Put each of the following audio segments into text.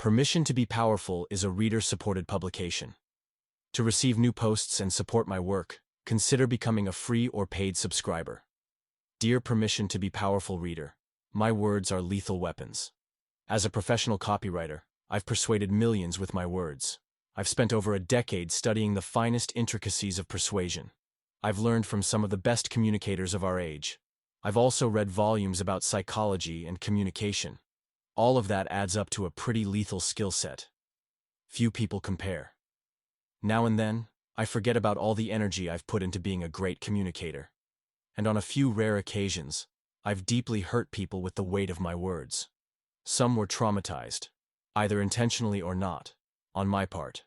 Permission to be Powerful is a reader-supported publication. To receive new posts and support my work, consider becoming a free or paid subscriber. Dear Permission to be Powerful reader, my words are lethal weapons. As a professional copywriter, I've persuaded millions with my words. I've spent over a decade studying the finest intricacies of persuasion. I've learned from some of the best communicators of our age. I've also read volumes about psychology and communication. All of that adds up to a pretty lethal skill set. Few people compare. Now and then, I forget about all the energy I've put into being a great communicator. And on a few rare occasions, I've deeply hurt people with the weight of my words. Some were traumatized, either intentionally or not, on my part.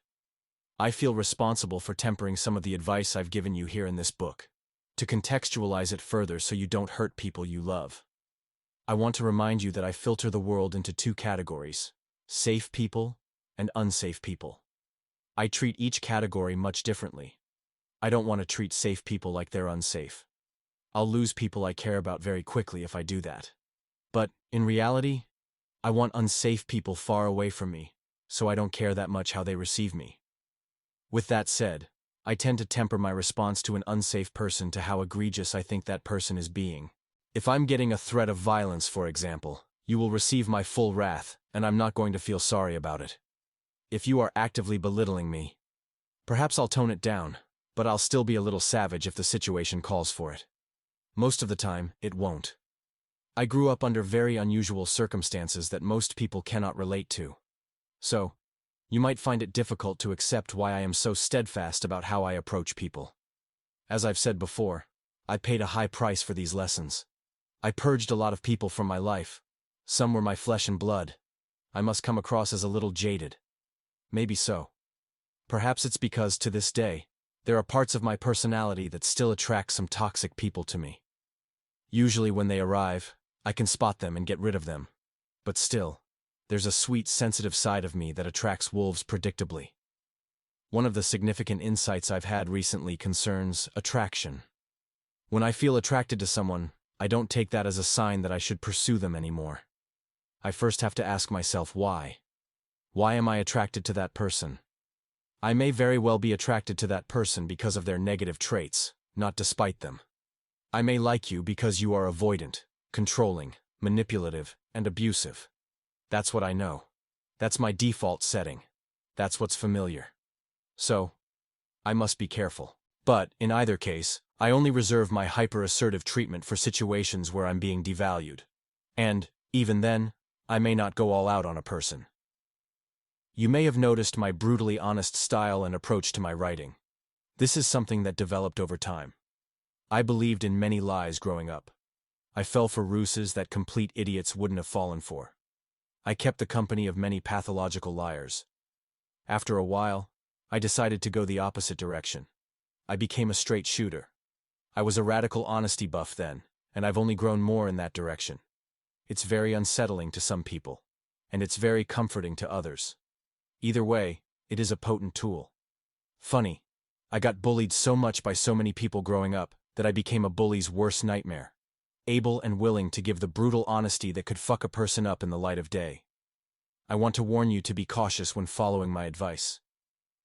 I feel responsible for tempering some of the advice I've given you here in this book, to contextualize it further so you don't hurt people you love. I want to remind you that I filter the world into two categories: safe people and unsafe people. I treat each category much differently. I don't want to treat safe people like they're unsafe. I'll lose people I care about very quickly if I do that. But, in reality, I want unsafe people far away from me, so I don't care that much how they receive me. With that said, I tend to temper my response to an unsafe person to how egregious I think that person is being. If I'm getting a threat of violence, for example, you will receive my full wrath, and I'm not going to feel sorry about it. If you are actively belittling me, perhaps I'll tone it down, but I'll still be a little savage if the situation calls for it. Most of the time, it won't. I grew up under very unusual circumstances that most people cannot relate to. So, you might find it difficult to accept why I am so steadfast about how I approach people. As I've said before, I paid a high price for these lessons. I purged a lot of people from my life. Some were my flesh and blood. I must come across as a little jaded. Maybe so. Perhaps it's because, to this day, there are parts of my personality that still attract some toxic people to me. Usually when they arrive, I can spot them and get rid of them. But still, there's a sweet, sensitive side of me that attracts wolves predictably. One of the significant insights I've had recently concerns attraction. When I feel attracted to someone, I don't take that as a sign that I should pursue them anymore. I first have to ask myself why. Why am I attracted to that person? I may very well be attracted to that person because of their negative traits, not despite them. I may like you because you are avoidant, controlling, manipulative, and abusive. That's what I know. That's my default setting. That's what's familiar. So, I must be careful. But, in either case, I only reserve my hyper-assertive treatment for situations where I'm being devalued. And, even then, I may not go all out on a person. You may have noticed my brutally honest style and approach to my writing. This is something that developed over time. I believed in many lies growing up. I fell for ruses that complete idiots wouldn't have fallen for. I kept the company of many pathological liars. After a while, I decided to go the opposite direction. I became a straight shooter. I was a radical honesty buff then, and I've only grown more in that direction. It's very unsettling to some people, and it's very comforting to others. Either way, it is a potent tool. Funny, I got bullied so much by so many people growing up that I became a bully's worst nightmare. Able and willing to give the brutal honesty that could fuck a person up in the light of day. I want to warn you to be cautious when following my advice.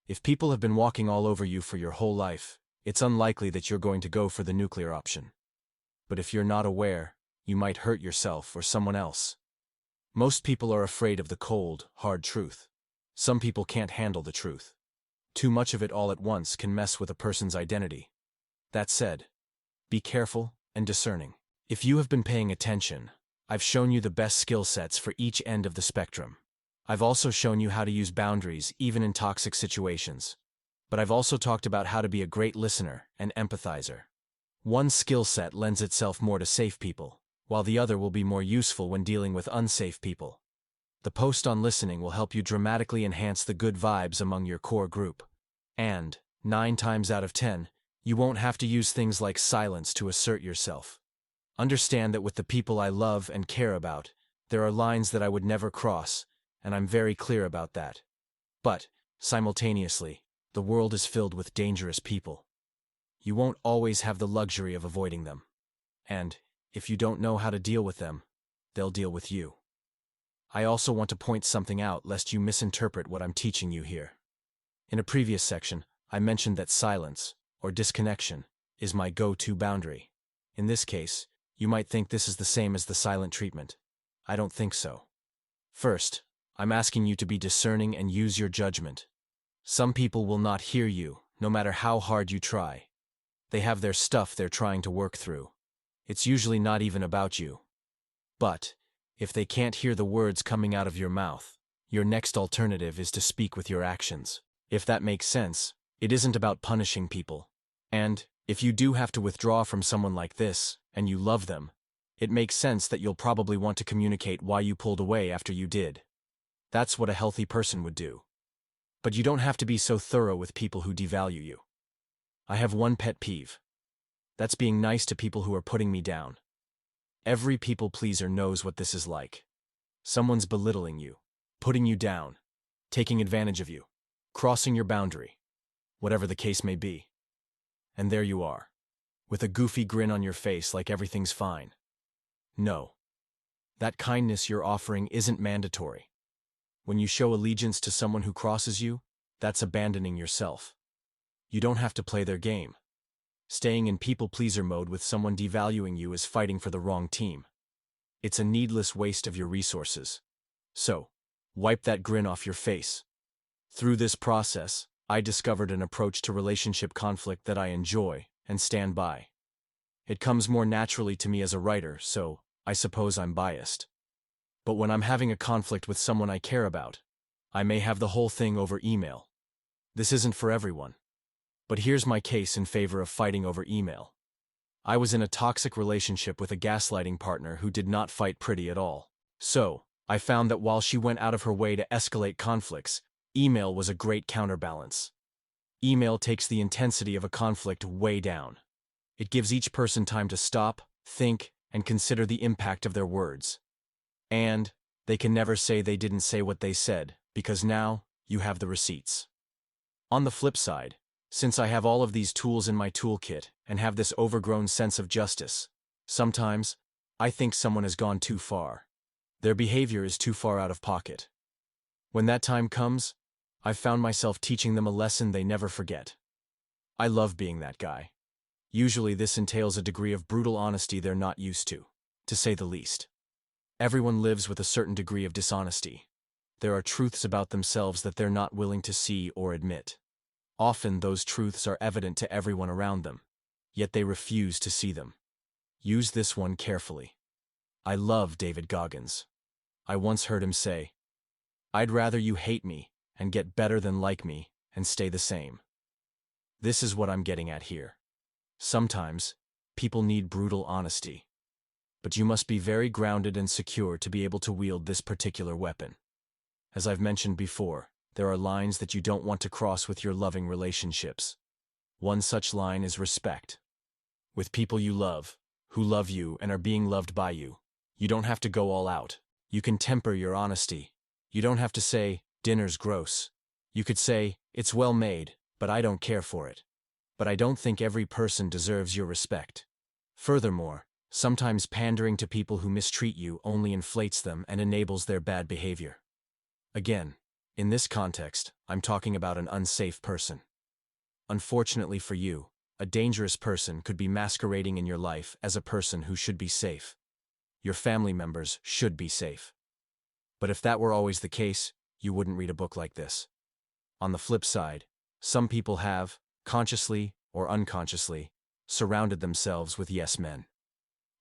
If people have been walking all over you for your whole life, it's unlikely that you're going to go for the nuclear option. But if you're not aware, you might hurt yourself or someone else. Most people are afraid of the cold, hard truth. Some people can't handle the truth. Too much of it all at once can mess with a person's identity. That said, be careful and discerning. If you have been paying attention, I've shown you the best skill sets for each end of the spectrum. I've also shown you how to use boundaries even in toxic situations. But I've also talked about how to be a great listener and empathizer. One skill set lends itself more to safe people, while the other will be more useful when dealing with unsafe people. The post on listening will help you dramatically enhance the good vibes among your core group. And, 9 times out of 10, you won't have to use things like silence to assert yourself. Understand that with the people I love and care about, there are lines that I would never cross, and I'm very clear about that. But, simultaneously, the world is filled with dangerous people. You won't always have the luxury of avoiding them. And, if you don't know how to deal with them, they'll deal with you. I also want to point something out lest you misinterpret what I'm teaching you here. In a previous section, I mentioned that silence, or disconnection, is my go-to boundary. In this case, you might think this is the same as the silent treatment. I don't think so. First, I'm asking you to be discerning and use your judgment. Some people will not hear you, no matter how hard you try. They have their stuff they're trying to work through. It's usually not even about you. But, if they can't hear the words coming out of your mouth, your next alternative is to speak with your actions. If that makes sense, it isn't about punishing people. And, if you do have to withdraw from someone like this, and you love them, it makes sense that you'll probably want to communicate why you pulled away after you did. That's what a healthy person would do. But you don't have to be so thorough with people who devalue you. I have one pet peeve. That's being nice to people who are putting me down. Every people pleaser knows what this is like. Someone's belittling you, putting you down, taking advantage of you, crossing your boundary, whatever the case may be. And there you are, with a goofy grin on your face like everything's fine. No. That kindness you're offering isn't mandatory. When you show allegiance to someone who crosses you, that's abandoning yourself. You don't have to play their game. Staying in people-pleaser mode with someone devaluing you is fighting for the wrong team. It's a needless waste of your resources. So, wipe that grin off your face. Through this process, I discovered an approach to relationship conflict that I enjoy and stand by. It comes more naturally to me as a writer, so I suppose I'm biased. But when I'm having a conflict with someone I care about, I may have the whole thing over email. This isn't for everyone. But here's my case in favor of fighting over email. I was in a toxic relationship with a gaslighting partner who did not fight pretty at all. So, I found that while she went out of her way to escalate conflicts, email was a great counterbalance. Email takes the intensity of a conflict way down. It gives each person time to stop, think, and consider the impact of their words. And they can never say they didn't say what they said, because now you have the receipts. On the flip side, since I have all of these tools in my toolkit and have this overgrown sense of justice, sometimes I think someone has gone too far. Their behavior is too far out of pocket. When that time comes, I've found myself teaching them a lesson they never forget. I love being that guy. Usually this entails a degree of brutal honesty they're not used to say the least. Everyone lives with a certain degree of dishonesty. There are truths about themselves that they're not willing to see or admit. Often those truths are evident to everyone around them, yet they refuse to see them. Use this one carefully. I love David Goggins. I once heard him say, "I'd rather you hate me and get better than like me and stay the same." This is what I'm getting at here. Sometimes, people need brutal honesty. But you must be very grounded and secure to be able to wield this particular weapon. As I've mentioned before, there are lines that you don't want to cross with your loving relationships. One such line is respect. With people you love, who love you and are being loved by you, you don't have to go all out. You can temper your honesty. You don't have to say, "Dinner's gross." You could say, "It's well made, but I don't care for it." But I don't think every person deserves your respect. Furthermore, sometimes pandering to people who mistreat you only inflates them and enables their bad behavior. Again, in this context, I'm talking about an unsafe person. Unfortunately for you, a dangerous person could be masquerading in your life as a person who should be safe. Your family members should be safe. But if that were always the case, you wouldn't read a book like this. On the flip side, some people have, consciously or unconsciously, surrounded themselves with yes men.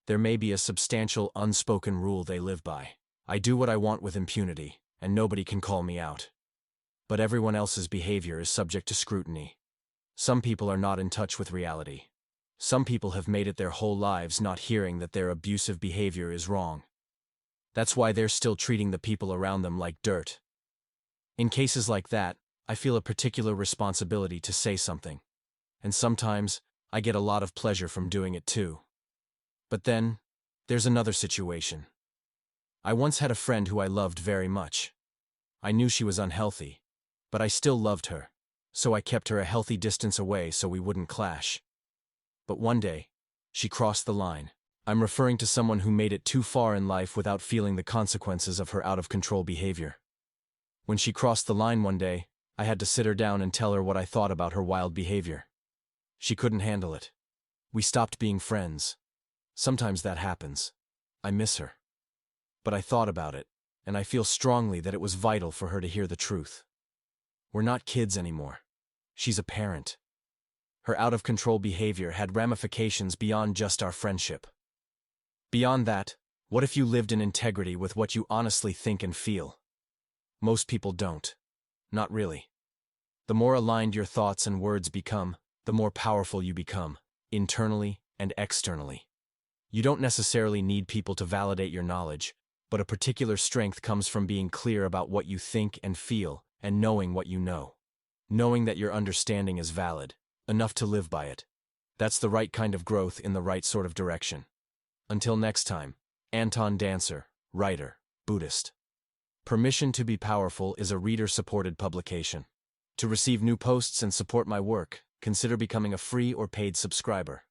There may be a substantial unspoken rule they live by. I do what I want with impunity, and nobody can call me out. But everyone else's behavior is subject to scrutiny. Some people are not in touch with reality. Some people have made it their whole lives not hearing that their abusive behavior is wrong. That's why they're still treating the people around them like dirt. In cases like that, I feel a particular responsibility to say something. And sometimes, I get a lot of pleasure from doing it too. But then, there's another situation. I once had a friend who I loved very much. I knew she was unhealthy, but I still loved her, so I kept her a healthy distance away so we wouldn't clash. But one day, she crossed the line. I'm referring to someone who made it too far in life without feeling the consequences of her out-of-control behavior. When she crossed the line one day, I had to sit her down and tell her what I thought about her wild behavior. She couldn't handle it. We stopped being friends. Sometimes that happens. I miss her. But I thought about it, and I feel strongly that it was vital for her to hear the truth. We're not kids anymore. She's a parent. Her out-of-control behavior had ramifications beyond just our friendship. Beyond that, what if you lived in integrity with what you honestly think and feel? Most people don't. Not really. The more aligned your thoughts and words become, the more powerful you become, internally and externally. You don't necessarily need people to validate your knowledge, but a particular strength comes from being clear about what you think and feel, and knowing what you know. Knowing that your understanding is valid, enough to live by it. That's the right kind of growth in the right sort of direction. Until next time, Anton Dancer, writer, Buddhist. Permission to be Powerful is a reader-supported publication. To receive new posts and support my work, consider becoming a free or paid subscriber.